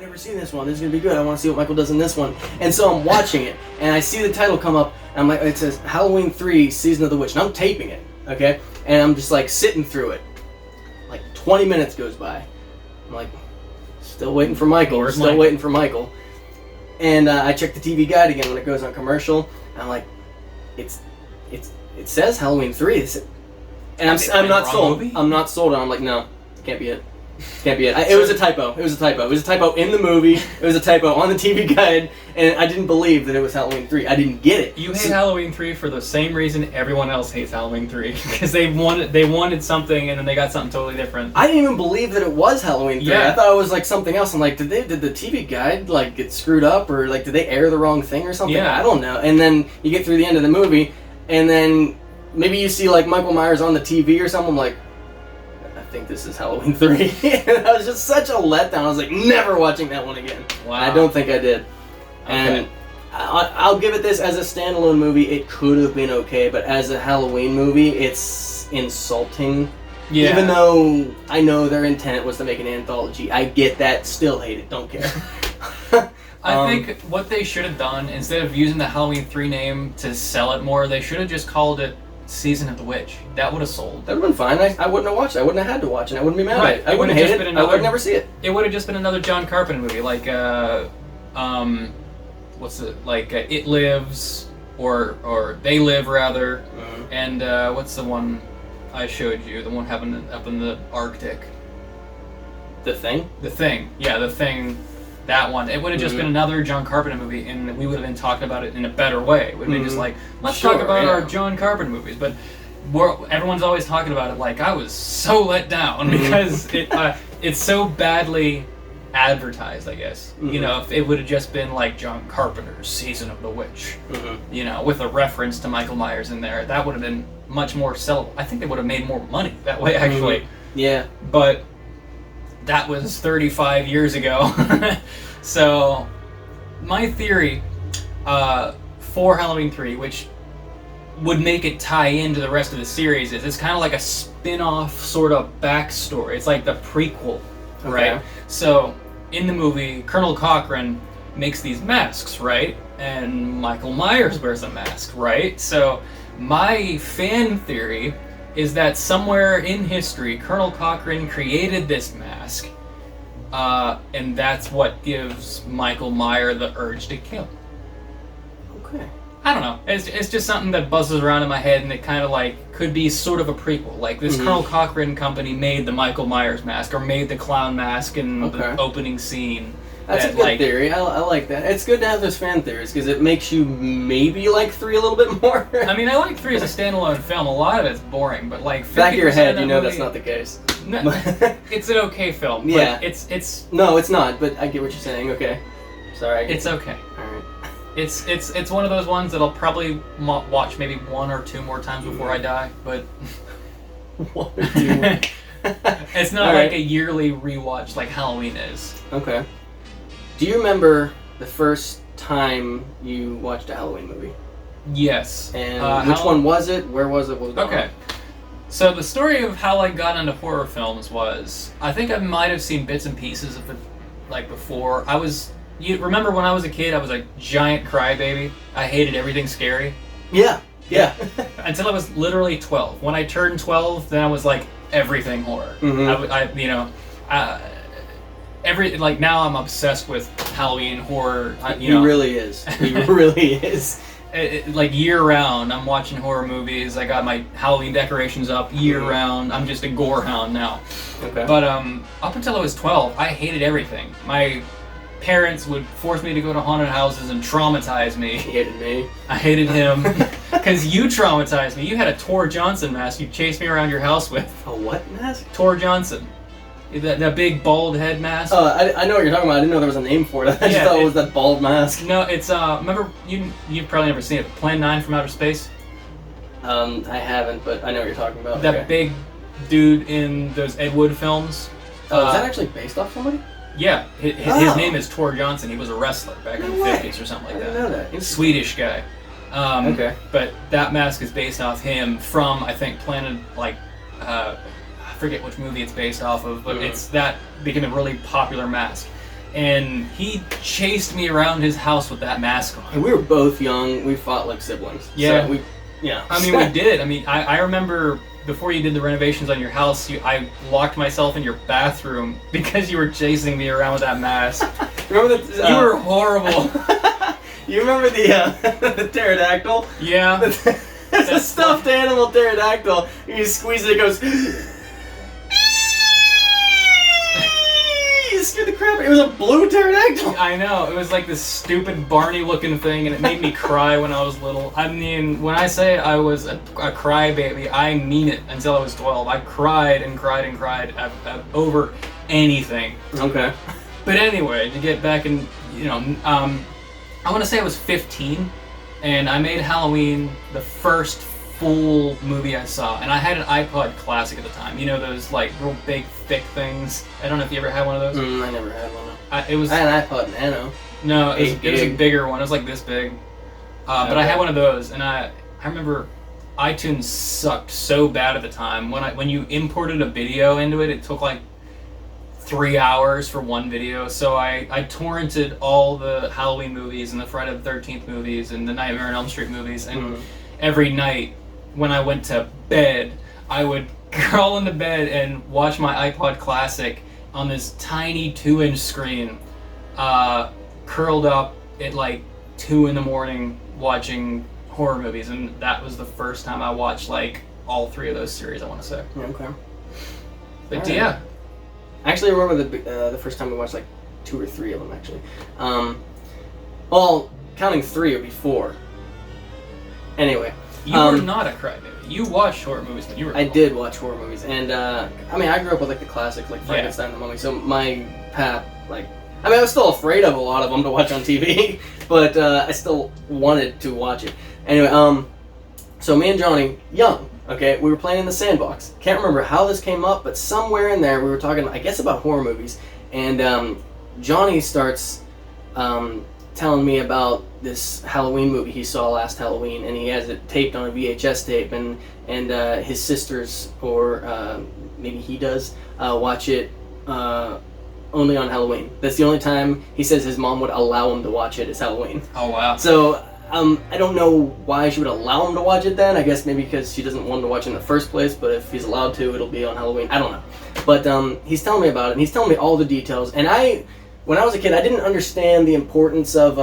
I've never seen this one. This is going to be good. I want to see what Michael does in this one. And so I'm watching it, and I see the title come up, and I'm like, it says Halloween 3, Season of the Witch. And I'm taping it, okay? And I'm just like sitting through it. Like 20 minutes goes by. I'm like, still waiting for Michael. We're still waiting for Michael. And I check the TV guide again when it goes on commercial. And I'm like, it says Halloween 3. And I'm not sold. Movie? I'm not sold. And I'm like, no, can't be it. Can't be it. It was a typo. It was a typo. It was a typo in the movie. It was a typo on the TV guide, and I didn't believe that it was Halloween 3. I didn't get it. You hate Halloween 3 for the same reason everyone else hates Halloween 3, because they wanted something and then they got something totally different. I didn't even believe that it was Halloween 3. Yeah. I thought it was like something else. I'm like, did the TV guide like get screwed up, or like did they air the wrong thing or something? Yeah. I don't know. And then you get through the end of the movie, and then maybe you see like Michael Myers on the TV or something. I'm like, I think this is Halloween 3. And that was just such a letdown. I was like, never watching that one again. Wow. I don't think I did. Okay. And I'll give it this as a standalone movie. It could have been okay, but as a Halloween movie, it's insulting. Yeah. Even though I know their intent was to make an anthology, I get that. Still hate it. Don't care. I think what they should have done, instead of using the Halloween 3 name to sell it more, they should have just called it Season of the Witch. That would have sold. That would have been fine. I wouldn't have watched it. I wouldn't have had to watch it. I wouldn't be mad at it. I wouldn't hate it. I would never see it. It would have just been another John Carpenter movie, like what's it, like It Lives, or They Live rather, and what's the one I showed you? The one happening up in the Arctic. The Thing. The Thing. Yeah, The Thing. That one. It would have just been another John Carpenter movie, and we would have been talking about it in a better way. It would have been just like, let's talk about our John Carpenter movies. But everyone's always talking about it like, I was so let down because it's so badly advertised, I guess. You know, if it would have just been like John Carpenter's Season of the Witch, you know, with a reference to Michael Myers in there, that would have been much more sellable. I think they would have made more money that way, actually. Yeah. But that was 35 years ago. So, my theory for Halloween 3, which would make it tie into the rest of the series, is it's kind of like a spin-off sort of backstory. It's like the prequel, right? So, in the movie, Colonel Cochran makes these masks, right? And Michael Myers wears a mask, right? So, my fan theory is that somewhere in history, Colonel Cochran created this mask, and that's what gives Michael Myers the urge to kill. Okay. I don't know. It's just something that buzzes around in my head, and it kind of like could be sort of a prequel. Like this Colonel Cochran company made the Michael Myers mask, or made the clown mask in the opening scene. That's a good theory. I like that. It's good to have those fan theories, because it makes you maybe like 3 a little bit more. I mean, I like 3 as a standalone film. A lot of it's boring, but like back of your head, you know that's not the case. No, it's an okay film. Yeah. But it's no, it's not. But I get what you're saying. Okay. Sorry. It's okay. All right. It's one of those ones that I'll probably watch maybe 1 or 2 more times before I die. But 1 or 2 more. It's not like a yearly rewatch like Halloween is. Okay. Do you remember the first time you watched a Halloween movie? Yes. And which one was it? Where was it? What was going on? So the story of how I got into horror films was, I think I might have seen bits and pieces of it like before. You remember when I was a kid, I was a giant crybaby. I hated everything scary. Yeah. Until I was literally 12. When I turned 12, then I was like everything horror. Now I'm obsessed with Halloween horror. He really is. He really is. Like year round, I'm watching horror movies. I got my Halloween decorations up year round. I'm just a gore hound now. Okay. But up until I was 12, I hated everything. My parents would force me to go to haunted houses and traumatize me. He hated me. I hated him. Because you traumatized me. You had a Tor Johnson mask you chased me around your house with. A what mask? Tor Johnson. That big bald head mask. Oh, I know what you're talking about. I didn't know there was a name for it. I just thought it was that bald mask. No, it's remember you've probably never seen it. Plan 9 from Outer Space. I haven't, but I know what you're talking about. That big dude in those Ed Wood films. Oh, is that actually based off somebody? Yeah, his name is Tor Johnson. He was a wrestler back in the 50s or something like that. I didn't know that. He's a Swedish guy. But that mask is based off him from, I think, I forget which movie it's based off of, but that became a really popular mask. and he chased me around his house with that mask on. And we were both young. We fought like siblings. Yeah. So yeah. I mean, we did. I mean, I remember before you did the renovations on your house, I locked myself in your bathroom because you were chasing me around with that mask. Remember that? You were horrible. You remember the pterodactyl? Yeah. It's a stuffed animal pterodactyl. You squeeze it, it goes. You scared the crap. It was a blue pterodactyl. I know. It was like this stupid Barney-looking thing, and it made me cry when I was little. I mean, when I say I was a crybaby, I mean it. Until I was 12, I cried and cried and cried over anything. Okay. But anyway, to get back in, I want to say I was 15, and I made Halloween the first full movie I saw, and I had an iPod Classic at the time. You know those like real big, thick things. I don't know if you ever had one of those. I never had one. I had an iPod Nano. No, it was a bigger one. It was like this big. But I had one of those, and I remember iTunes sucked so bad at the time. When you imported a video into it, it took like 3 hours for one video. So I torrented all the Halloween movies and the Friday the 13th movies and the Nightmare on Elm Street movies, and every night when I went to bed, I would crawl into bed and watch my iPod Classic on this tiny 2-inch screen, curled up at like 2 in the morning watching horror movies, and that was the first time I watched like all 3 of those series, I want to say. Okay. But All right. yeah. I actually remember the first time we watched like 2 or 3 of them actually. Well, counting 3 or before. Anyway. You were not a crybaby. You watched horror movies when you were I did watch horror movies, and I mean, I grew up with like the classics, like Frankenstein and the Mummy. So my path, like, I mean, I was still afraid of a lot of them to watch on TV, but I still wanted to watch it. Anyway, so me and Johnny, young, okay, we were playing in the sandbox. Can't remember how this came up, but somewhere in there we were talking, I guess, about horror movies, and Johnny starts telling me about this Halloween movie he saw last Halloween, and he has it taped on a VHS tape, and his sisters, or maybe he does, watch it only on Halloween. That's the only time he says his mom would allow him to watch it is Halloween. Oh, wow. So I don't know why she would allow him to watch it then. I guess maybe because she doesn't want him to watch it in the first place, but if he's allowed to, it'll be on Halloween. I don't know. But he's telling me about it, and he's telling me all the details, and when I was a kid, I didn't understand the importance of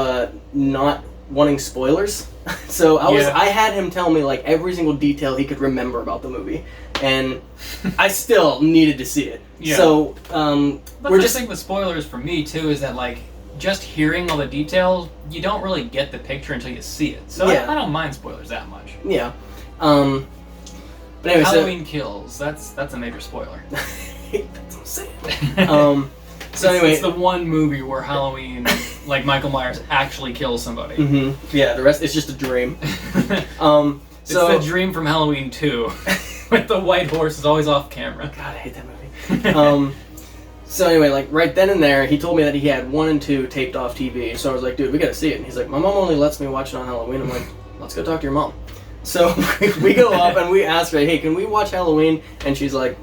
not wanting spoilers. So I had him tell me like every single detail he could remember about the movie, and I still needed to see it. Yeah. So we're just think with spoilers for me too is that like just hearing all the details, you don't really get the picture until you see it. So I don't mind spoilers that much. Yeah. But anyway, Halloween Kills. That's a major spoiler. That's what I'm saying. So anyway, it's the one movie where Halloween, like Michael Myers, actually kills somebody. Mm-hmm. Yeah, the rest it's just a dream. It's the dream from Halloween 2, with the white horse is always off camera. God, I hate that movie. So anyway, like right then and there, he told me that he had 1 and 2 taped off TV. So I was like, dude, we gotta see it. And he's like, my mom only lets me watch it on Halloween. I'm like, let's go talk to your mom. So we go up and we ask her, hey, can we watch Halloween? And she's like,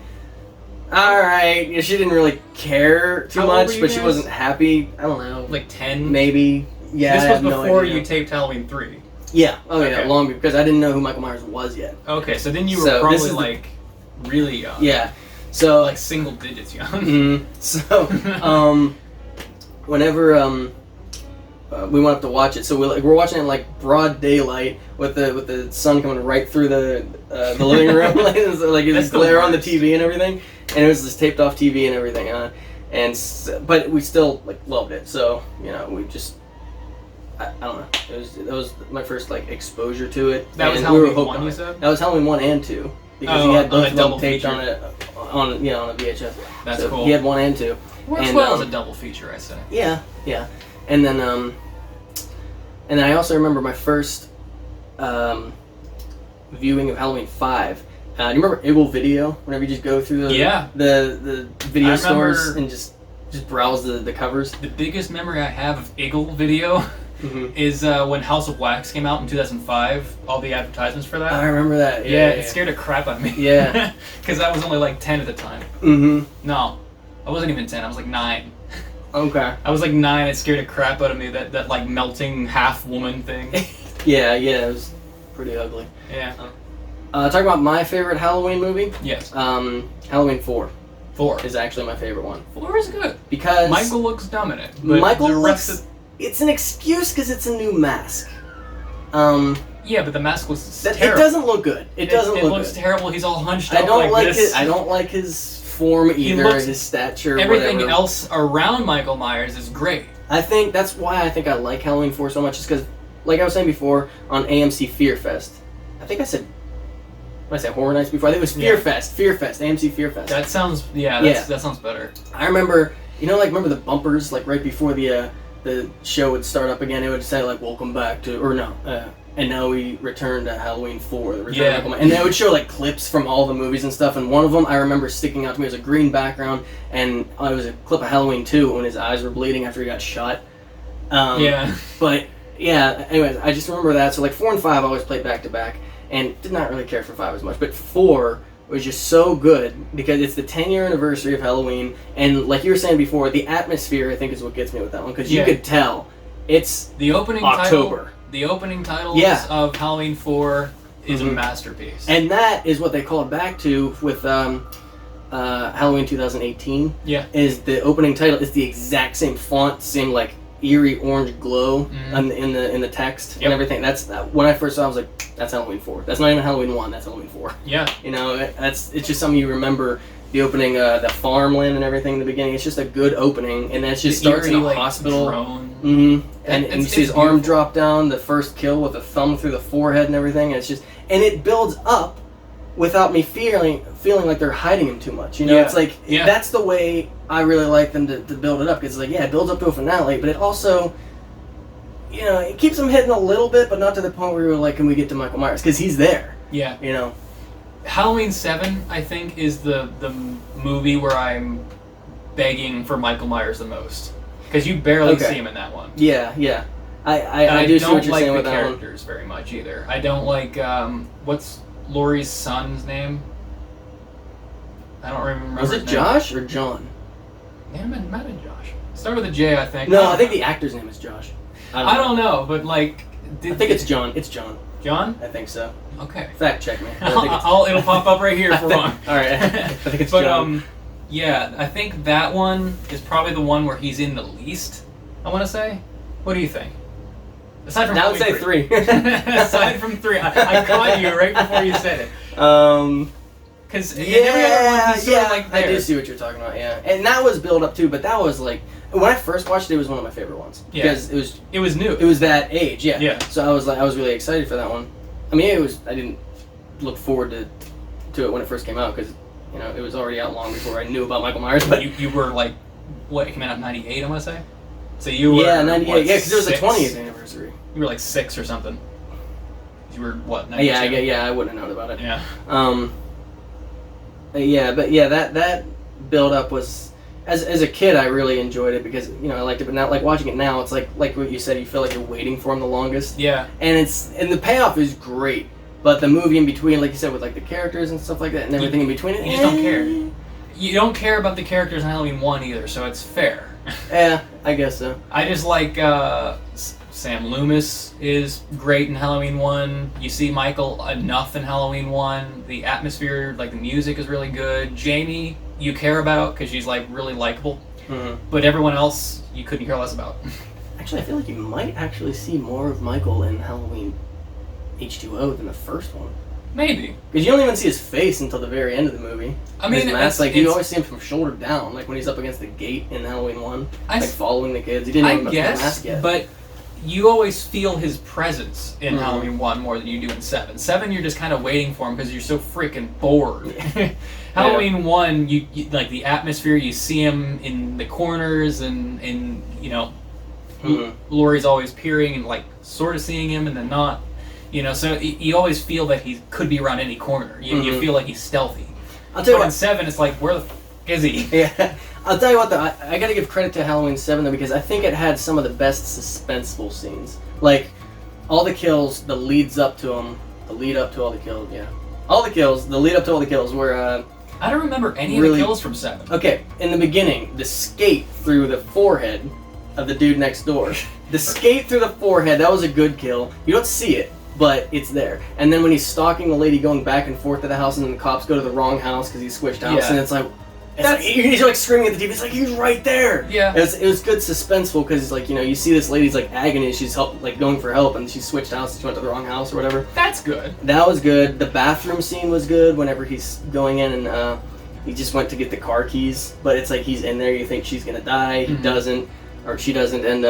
all right. Yeah, she didn't really care too much, but she wasn't happy. I don't know. Like 10? Maybe. Yeah. This was before you taped Halloween 3. Yeah. Oh, okay. Yeah. Long because I didn't know who Michael Myers was yet. Okay, so then you were probably like really young. Yeah. So like single digits young. Mm-hmm. So whenever we went up to watch it, so we're watching it in like broad daylight with the sun coming right through the living room, like it's glare on the TV and everything, and it was this taped off TV and everything, but we still like loved it. So we just I don't know. It was my first like exposure to it. That was Halloween 1, you said? That was Halloween 1 and 2 because he had both of them taped feature. on a VHS. That's so cool. He had 1 and 2. Works well as a double feature, I say. Yeah, and then I also remember my first viewing of Halloween 5. Do you remember Eagle Video? Whenever you just go through the video stores and just browse the covers. The biggest memory I have of Eagle Video is when House of Wax came out in 2005. All the advertisements for that. I remember that. Yeah, it scared the crap out of me. Yeah, because I was only like 10 at the time. Mm-hmm. No, I wasn't even 10. I was like 9. Okay. I was like 9. It scared the crap out of me. That like melting half woman thing. Yeah, it was pretty ugly. Yeah. Talking about my favorite Halloween movie. Yes. Halloween 4. 4 is actually my favorite one. 4 is good because Michael looks dominant. But Michael the looks. rest of, It's an excuse because it's a new mask. yeah, but the mask was It terrible. doesn't look good. It doesn't look looks good. terrible. He's all hunched I up don't like this. I don't like his form either. looks- His stature. Everything whatever. else around Michael Myers is great. I think that's why I think I like Halloween 4 so much. Is because, like I was saying before, on AMC Fear Fest. I think I said. What did I say? Horror Nights before. I think it was Fear Fest. Fear Fest. AMC Fear Fest. That sounds that sounds better. I remember. Remember the bumpers like right before the show would start up again. It would say like "Welcome back to" or no. And now we return to Halloween 4. The Return of Michael Myers. And they would show like clips from all the movies and stuff. And one of them I remember sticking out to me was a green background, and it was a clip of Halloween 2 when his eyes were bleeding after he got shot. But yeah. Anyways, I just remember that. So like 4 and 5 I always played back to back, and did not really care for 5 as much. But 4 was just so good because it's the 10-year anniversary of Halloween, and like you were saying before, the atmosphere I think is what gets me with that one because you could tell it's the opening October. Title, the opening titles of Halloween 4 is a masterpiece, and that is what they call it back to with Halloween 2018. Yeah, is the opening title is the exact same font, same like eerie orange glow in the text and everything. That's when I first saw it, I was like, that's Halloween 4. That's not even Halloween 1. That's Halloween 4. Yeah, it's just something you remember. The opening, the farmland and everything in the beginning. It's just a good opening, and then it just starts in a hospital. Drone. And you see his arm drop down. The first kill with a thumb through the forehead and everything. And it's just, and it builds up without me feeling like they're hiding him too much. It's like that's the way I really like them to build it up. Because like it builds up to a finale, but it also, it keeps them hitting a little bit, but not to the point where you're like, can we get to Michael Myers? Because he's there. Yeah. Halloween 7, I think, is the movie where I'm begging for Michael Myers the most. Because you barely see him in that one. Yeah. I do see what you're saying with that one. I don't like the characters very much either. I don't like, what's Laurie's son's name? I don't remember Was his it name. Josh or John? Yeah, it might have been Josh. Start with a J, I think. No, I think the actor's name is Josh. I don't know, but like... I think it's John. It's John. John? I think so. Okay. Fact check me. It'll pop up right here if we're wrong. Alright. I think it's John. Yeah, I think that one is probably the one where he's in the least, I want to say. What do you think? Aside from I would say 3. Aside from 3. I caught you right before you said it. Because every other one he's sort of like there. I do see what you're talking about, yeah. And that was built up too, but that was like, when I first watched it was one of my favorite ones. Yeah. Because it was new. It was that age, yeah. Yeah. So I was really excited for that one. I mean, I didn't look forward to it when it first came out because, it was already out long before I knew about Michael Myers. But you were like, what, it came out in 98, I want to say? So you were... Yeah, 98. What, because it was the 6? 20th anniversary. You were like 6 or something. You were, what, 92? Yeah, I wouldn't have known about it. Yeah. That build up was... As a kid, I really enjoyed it because, I liked it. But now, like, watching it now, it's like what you said, you feel like you're waiting for him the longest. Yeah. And the payoff is great. But the movie in between, like you said, with like the characters and stuff like that, and everything in between, you just don't care. You don't care about the characters in Halloween 1 either, so it's fair. Yeah, I guess so. I just like Sam Loomis is great in Halloween 1. You see Michael enough in Halloween 1. The atmosphere, like the music is really good. Jamie, you care about because she's like really likable. Mm-hmm. But everyone else, you couldn't care less about. Actually, I feel like you might actually see more of Michael in Halloween H2O than the first one. Maybe. Because you don't even see his face until the very end of the movie. I mean, his mask, you always see him from shoulder down, like when he's up against the gate in Halloween 1, following the kids. He didn't even put the mask yet. But you always feel his presence in Halloween 1 more than you do in 7. 7, you're just kind of waiting for him because you're so freaking bored. Halloween 1, you like the atmosphere, you see him in the corners and Laurie's always peering and like sort of seeing him and then not. So you always feel that he could be around any corner. You feel like he's stealthy. I'll tell you what. In 7, it's like, where the f*** is he? Yeah. I'll tell you what, though. I gotta give credit to Halloween 7, though, because I think it had some of the best suspenseful scenes. Like, all the kills, the lead up to all the kills, the lead up to all the kills, where I don't remember any Really- of the kills from 7. Okay, in the beginning, the skate through the forehead of the dude next door. The skate through the forehead, that was a good kill. You don't see it, but it's there. And then when he's stalking the lady going back and forth to the house, and then the cops go to the wrong house because he's switched house, Yeah. and it's like he's like screaming at the TV. It's like he's right there. Yeah. It was good suspenseful because like you see this lady's like agony. She's going for help, and she switched houses. She went to the wrong house or whatever. That's good. That was good. The bathroom scene was good. Whenever he's going in and he just went to get the car keys, but it's like he's in there. You think she's gonna die. He doesn't, or she doesn't, and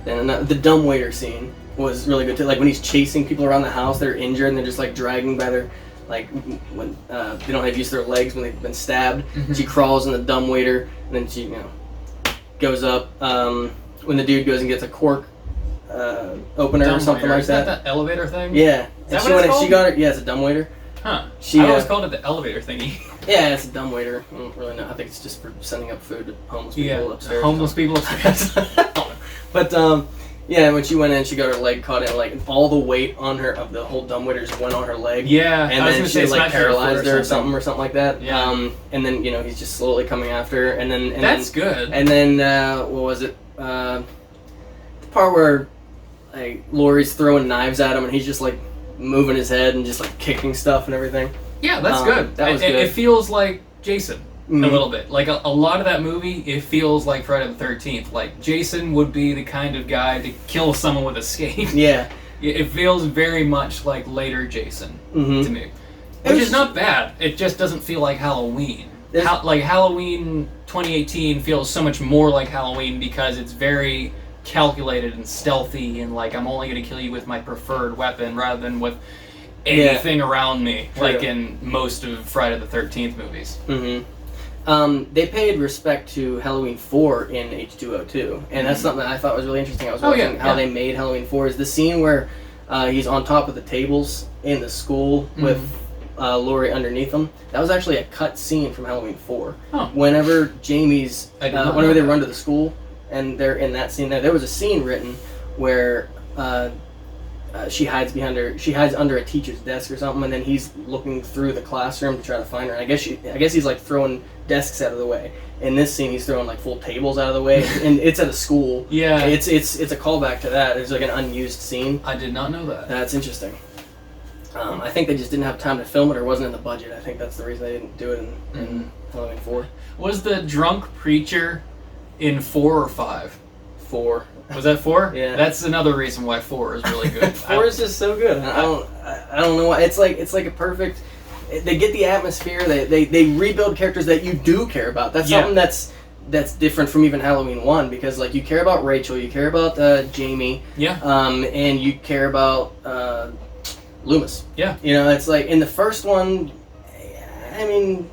then the dumbwaiter scene was really good too. Like when he's chasing people around the house, they're injured and they're just like dragging by their like when they don't have use of their legs when they've been stabbed. She crawls in the dumbwaiter and then she goes up. When the dude goes and gets a cork opener or something like Is that elevator thing? Yeah. Is that what it's called? She got it. Yeah, it's a dumbwaiter. Huh. She I always called it the elevator thingy. Yeah, it's a dumbwaiter. I don't really know. I think it's just for sending up food to homeless people upstairs. Homeless people upstairs. But yeah, when she went in, she got her leg caught in, like all the weight on her of the whole dumbwaiter just went on her leg. Yeah, and then she like paralyzed her or something like that. Yeah. And then he's just slowly coming after her, and then That's good. And then what was it? The part where like Laurie's throwing knives at him, and he's just like moving his head and just like kicking stuff and everything. Yeah, that's good. That was good. It feels like Jason. Mhm. A little bit. Like a lot of that movie, it feels like Friday the 13th. Like Jason would be the kind of guy to kill someone with a skate. Yeah. It feels very much like later Jason to me. It Which was is not bad. It just doesn't feel like Halloween. There's- Like Halloween 2018 feels so much more like Halloween because it's very calculated and stealthy and like I'm only going to kill you with my preferred weapon rather than with anything around me, True. like in most of Friday the 13th movies. They paid respect to Halloween 4 in H2O2, and that's something that I thought was really interesting. I was watching how they made Halloween 4 is the scene where he's on top of the tables in the school with Laurie underneath him. That was actually a cut scene from Halloween 4. Huh. Whenever Jamie's, I did not whenever know they that. run to the school, and they're in that scene there was a scene written where she hides under a teacher's desk or something, and then he's looking through the classroom to try to find her. And I guess he's like throwing desks out of the way. In this scene, he's throwing like full tables out of the way, and it's at a school. Yeah. It's a callback to that. It's like an unused scene. I did not know that. That's interesting. I think they just didn't have time to film it, or it wasn't in the budget. I think that's the reason they didn't do it in Halloween 4. Was the drunk preacher in 4 or 5? 4. Was that 4? Yeah. That's another reason why 4 is really good. 4 is just so good. I don't know why. It's like a perfect. They get the atmosphere. They rebuild characters that you do care about. That's something that's different from even Halloween 1, because like you care about Rachel, you care about Jamie, and you care about Loomis. Yeah. It's like in the first one, I mean,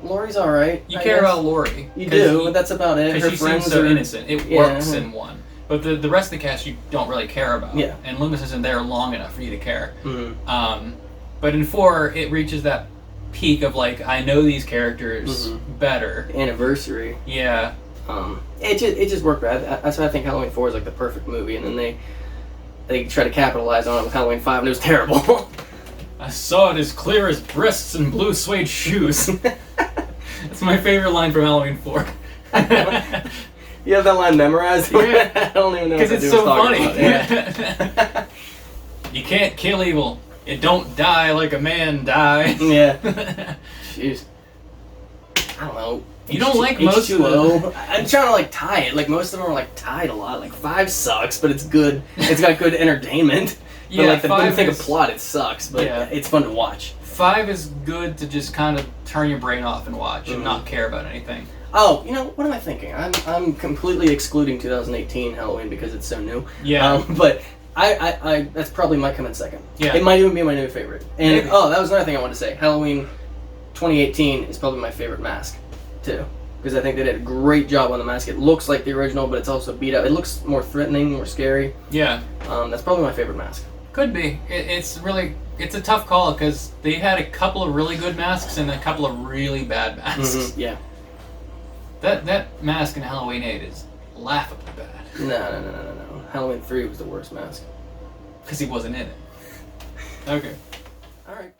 Laurie's all right. You care about Laurie. You do, but that's about it. Her Because she friends seems so are innocent. It works in 1. But the rest of the cast you don't really care about. Yeah. And Loomis isn't there long enough for you to care. Mm-hmm. But in 4, it reaches that peak of like, I know these characters better. Anniversary. Yeah. It just worked right. That's why I think Halloween 4 is like the perfect movie, and then they try to capitalize on it with Halloween 5, and it was terrible. I saw it as clear as breasts and blue suede shoes. That's my favorite line from Halloween 4. You have that line memorized? Yeah. I don't even know Because what the it's dude so was talking funny. about. Yeah. You can't kill evil. It don't die like a man dies. Yeah. Jeez. I don't know. You don't like most of H2O. I'm trying to like tie it. Like most of them are like tied a lot. Like 5 sucks, but it's good. It's got good entertainment. Yeah, But like when you 5 think is- of plot, it sucks. But it's fun to watch. 5 is good to just kind of turn your brain off and watch and not care about anything. Oh, what am I thinking? I'm completely excluding 2018 Halloween because it's so new. Yeah. But I that's probably might come in second. Yeah. It might even be my new favorite. And Maybe. that was another thing I wanted to say. Halloween 2018 is probably my favorite mask, too. Because I think they did a great job on the mask. It looks like the original, but it's also beat up. It looks more threatening, more scary. Yeah. That's probably my favorite mask. Could be. It's a tough call because they had a couple of really good masks and a couple of really bad masks. Yeah. That mask in Halloween 8 is laughably bad. No. Halloween 3 was the worst mask. Because he wasn't in it. Okay. All right.